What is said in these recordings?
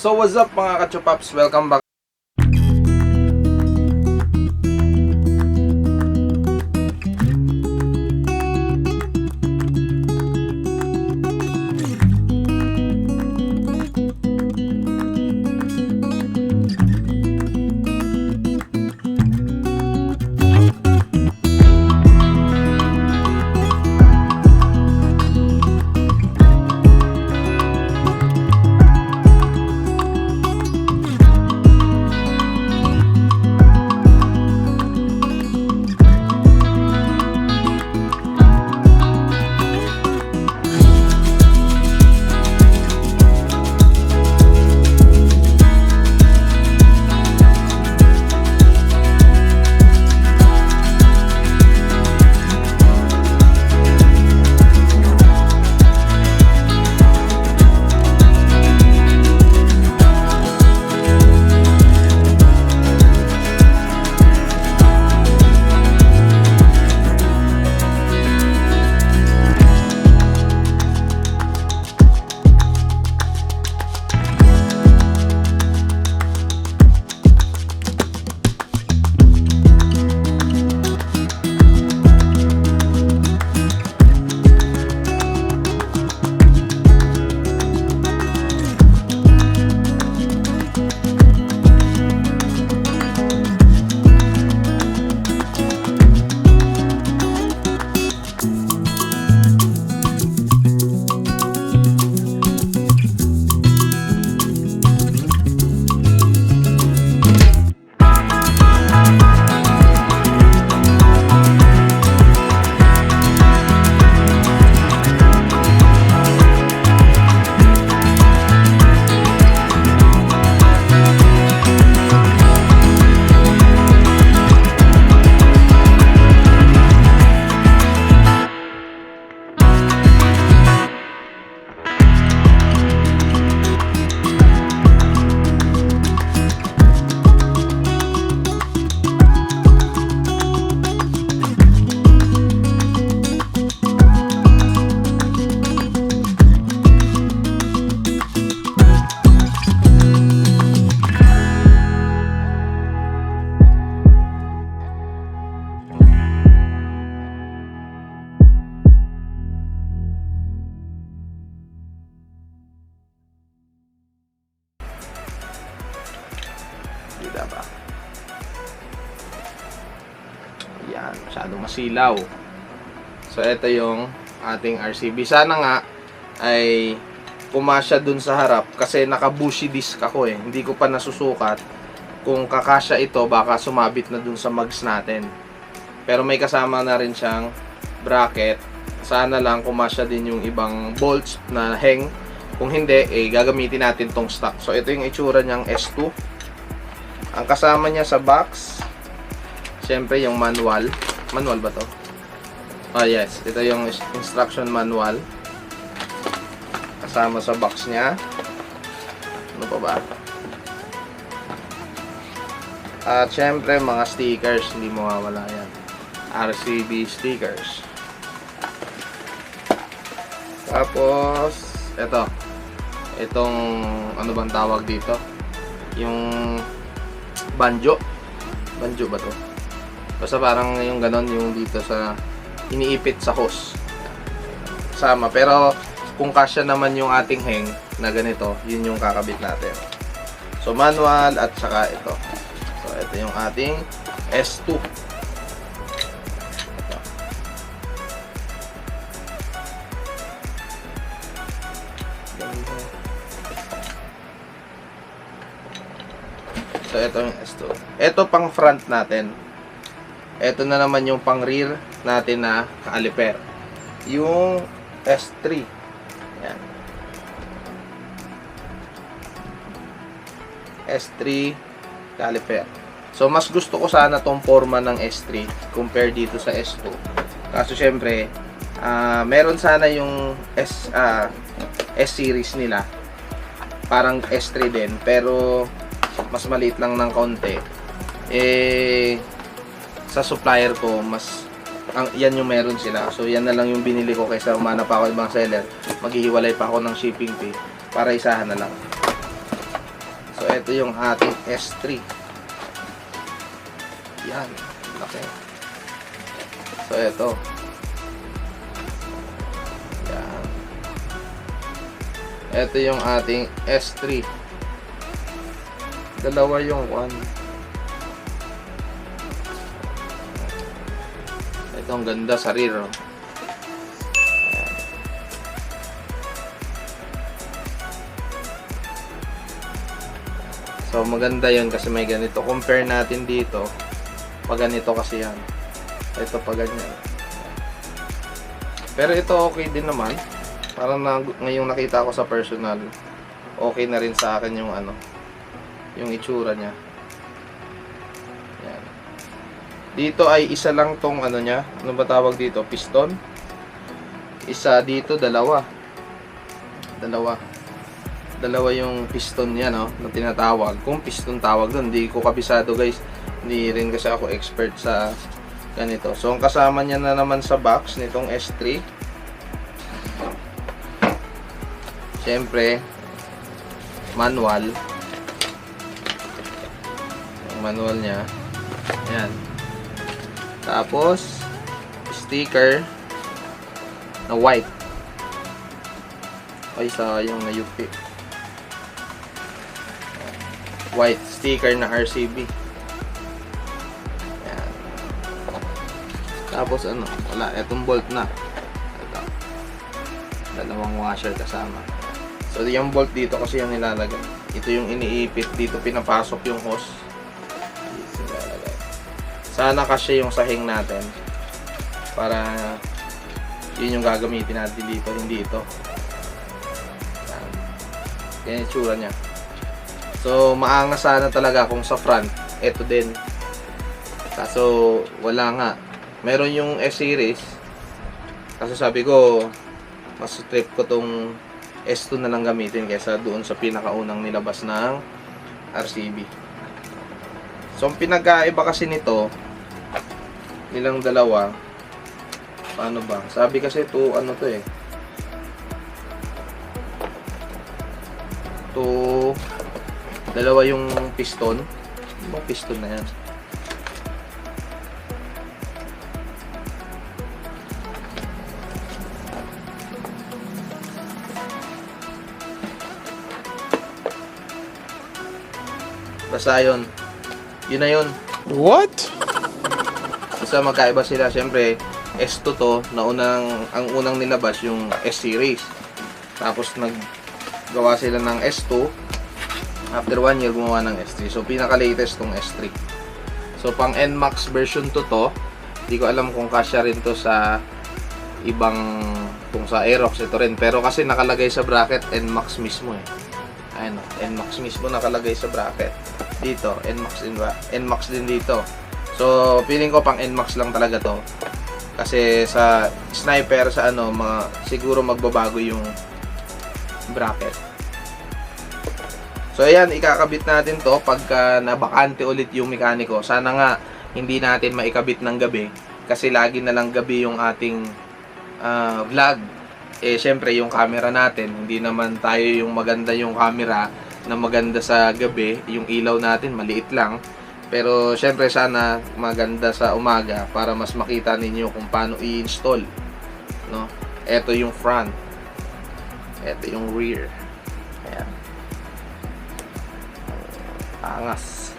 So what's up mga kachupaps, welcome back. Dito ba? Yan, masyadong masilaw. So ito yung ating RCB. Sana nga ay pumasya dun sa harap kasi naka-bushi disc ako eh. Hindi ko pa nasusukat kung kakasya ito, baka sumabit na dun sa mugs natin. Pero may kasama na rin siyang bracket. Sana lang kumasya din yung ibang bolts na hang. Kung hindi, eh gagamitin natin tong stock. So ito yung itsura niyang S2. Ang kasama niya sa box, syempre yung manual. Manual ba to? Oh yes, ito yung instruction manual. Kasama sa box niya. Ano pa ba? At syempre mga stickers, hindi mawawala yan. RCB stickers. Tapos, itong ano bang tawag dito? Yung banjo ba to? Basta parang yung ganon, yung dito sa iniipit sa hose sama, pero kung kasya naman yung ating hang na ganito, yun yung kakabit natin. So manual at saka ito. So ito yung ating S2. So, ito yung S2. Ito pang front natin. Ito na naman yung pang rear natin na caliper. Yung S3. Yan. S3 caliper. So, mas gusto ko sana tong forma ng S3 compare dito sa S2. Kaso, syempre, meron sana yung S-series nila. Parang S3 din. Pero, mas maliit lang ng kaunti. Sa supplier ko, yan yung meron sila. So, yan na lang yung binili ko kaysa umanap pa ako ibang seller. Maghihiwalay pa ako ng shipping fee para isahan na lang. So, ito yung ating S3. Yan. Laki. So, ito. Yan. Ito yung ating S3. Dalawa yung one. Ito ang ganda sa rear. Oh. So, maganda yun kasi may ganito. Compare natin dito. Pag ganito kasi yan. Ito pag ganyan. Pero ito okay din naman. Parang ngayong nakita ko sa personal, okay na rin sa akin yung ano, yung itsura niya. Yan. Dito ay isa lang tong ano niya. Ano ba tawag dito? Piston. Isa dito, dalawa. Dalawa yung piston niya, no, na tinatawag. Kung piston tawag doon, hindi ko kabisado guys. Hindi rin kasi ako expert sa ganito. So, ang kasama niya na naman sa box nitong S3. Siyempre, manual. Yung manual niya. Ayan. Tapos, sticker na white. Ay, sayang na UP. White sticker na RCB. Ayan. Tapos ano, wala, etong bolt na. Ito. Dalawang washer kasama. So yung bolt dito kasi yung nilalagay. Ito yung iniipit dito, pinapasok yung hose. Dito nilalagay. Sana kasi yung sahing natin para yun yung gagamitin natin dito, hindi ito. Ayan. Yan yung tsura niya. So, maangas sana talaga kung sa front, ito din. Kaso, wala nga. Meron yung S-Series. Kasi sabi ko, mas trip ko tong S2 na lang gamitin kaysa doon sa pinakaunang nilabas ng RCB. So, ang pinagkaiba kasi nito, nilang dalawa, paano ba? Sabi kasi to ano to eh. Dalawa yung piston. Yung piston na yan. Basta yun. Yun na yun. What? Basta magkaiba sila. Siyempre, S2 to. Ang unang nilabas yung S-Series. Tapos naggawa sila ng S2. After 1 year, gumawa ng S3. So, pinaka-latest tong S3. So, pang NMAX version to. Hindi ko alam kung kasya rin to sa ibang, kung sa Aerox ito rin. Pero kasi nakalagay sa bracket, NMAX mismo eh. Ayan o, NMAX mismo nakalagay sa bracket. Dito, NMAX din ba? NMAX din dito. So, feeling ko pang NMAX lang talaga to. Kasi sa Sniper, sa ano, siguro magbabago yung bracket. So ayan, ikakabit natin to pagka nabakante ulit yung mekaniko. Sana nga hindi natin maikabit ng gabi kasi lagi na lang gabi yung ating vlog. Eh syempre yung camera natin, hindi naman tayo yung maganda yung camera na maganda sa gabi. Yung ilaw natin maliit lang. Pero syempre sana maganda sa umaga para mas makita ninyo kung paano i-install, no? Ito yung front. Ito yung rear. Ayan. Angas.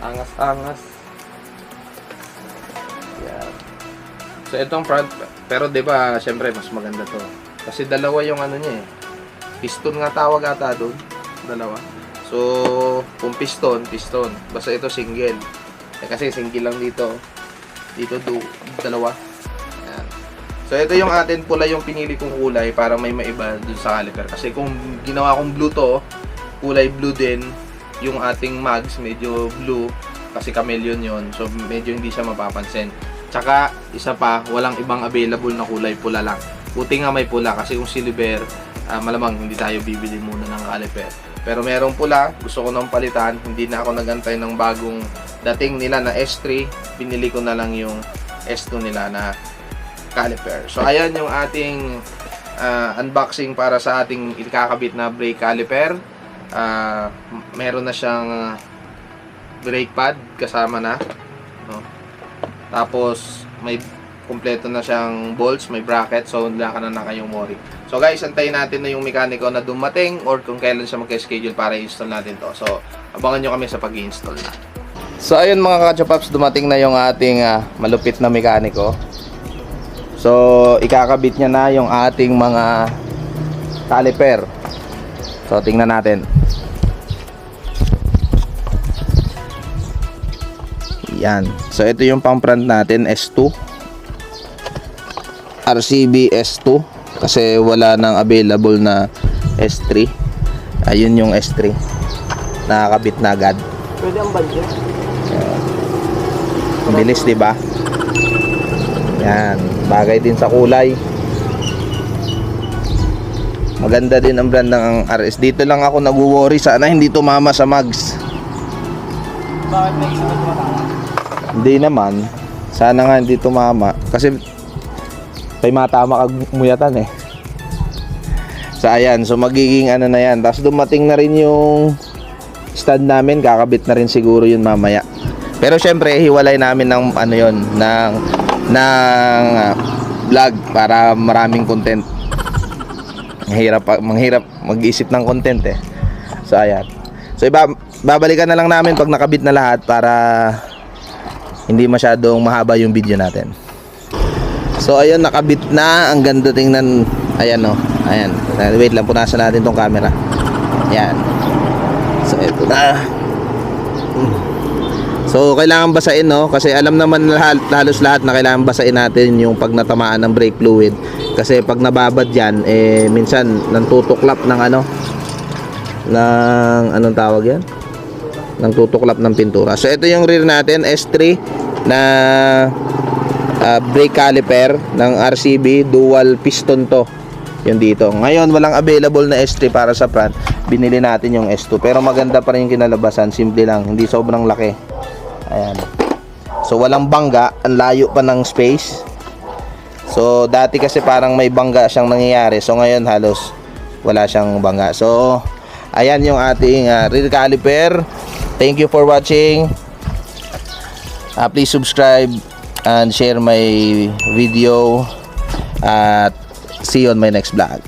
Angas. Yan. So itong front, pero 'di ba, syempre mas maganda 'to. Kasi dalawa yung ano niya eh. Piston nga tawag ata doon, dalawa. So, kung piston. Basta ito single. Kasi single lang dito. Dito dalawa. Yan. So ito yung atin pula yung pinili kong kulay para may maiba dun sa caliper. Kasi kung ginawa kong blue to, kulay blue din. Yung ating mags, medyo blue. Kasi chameleon yon. So, medyo hindi siya mapapansin. Tsaka, isa pa, walang ibang available na kulay, pula lang. Buti nga may pula. Kasi kung silver, malamang hindi tayo bibili muna ng caliper. Pero merong pula, gusto ko nang palitan. Hindi na ako nagantay ng bagong dating nila na S3. Binili ko na lang yung S2 nila na caliper. So, ayan yung ating unboxing para sa ating ikakabit na brake caliper. Meron na siyang brake pad kasama na, no? Tapos may kumpleto na siyang bolts, may bracket, so wala ka na kayong worry. So guys, antayin natin na yung mekaniko na dumating or kung kailan siya mag-schedule para i-install natin to. So abangan nyo kami sa pag-i-install na. So ayun mga kachapaps, dumating na yung ating malupit na mekaniko. So ikakabit niya na yung ating mga caliper. So tingnan natin. Yan. So ito yung pang front natin, S2. RCB S2 kasi wala nang available na S3. Ayun yung S3. Nakakabit na agad. Pwede ang budget. Bilis, 'di ba? Yan, bagay din sa kulay. Maganda din ang brand ng RS. Dito lang ako nagwo-worry, sana hindi tumama sa mags. Bakit may isa na tumatama? Hindi naman. Sana nga hindi tumama kasi may matama kag muyatan eh. So ayan, so magiging ano na yan. Tapos dumating na rin yung stand namin, kakabit na rin siguro yun mamaya. Pero syempre hiwalay namin ng ano yun, ng vlog para maraming content. Manghirap mag-isip ng content eh. So ayan. So babalikan na lang namin pag nakabit na lahat para hindi masyadong mahaba yung video natin. So ayun, nakabit na. Ang ganda tingnan. Ayan o. Ayan. Wait lang, punasan natin tong camera. Ayan. So ito na. So kailangan basain, no? Kasi alam naman halos lahat na kailangan basain natin yung pag natamaan ng brake fluid. Kasi pag nababad yan, eh minsan nantutuklap ng ano, ng anong tawag yan? Ng tutuklap ng pintura. So ito yung rear natin, S3 na brake caliper ng RCB, dual piston to. Yun dito. Ngayon walang available na S3 para sa front. Binili natin yung S2. Pero maganda pa rin yung kinalabasan. Simple lang, hindi sobrang laki. Ayan. So walang bangga, ang layo pa ng space. So dati kasi parang may bangga siyang nangyayari. So ngayon halos wala siyang bangga. So ayan yung ating rear caliper. Thank you for watching. Please subscribe and share my video at see you on my next vlog.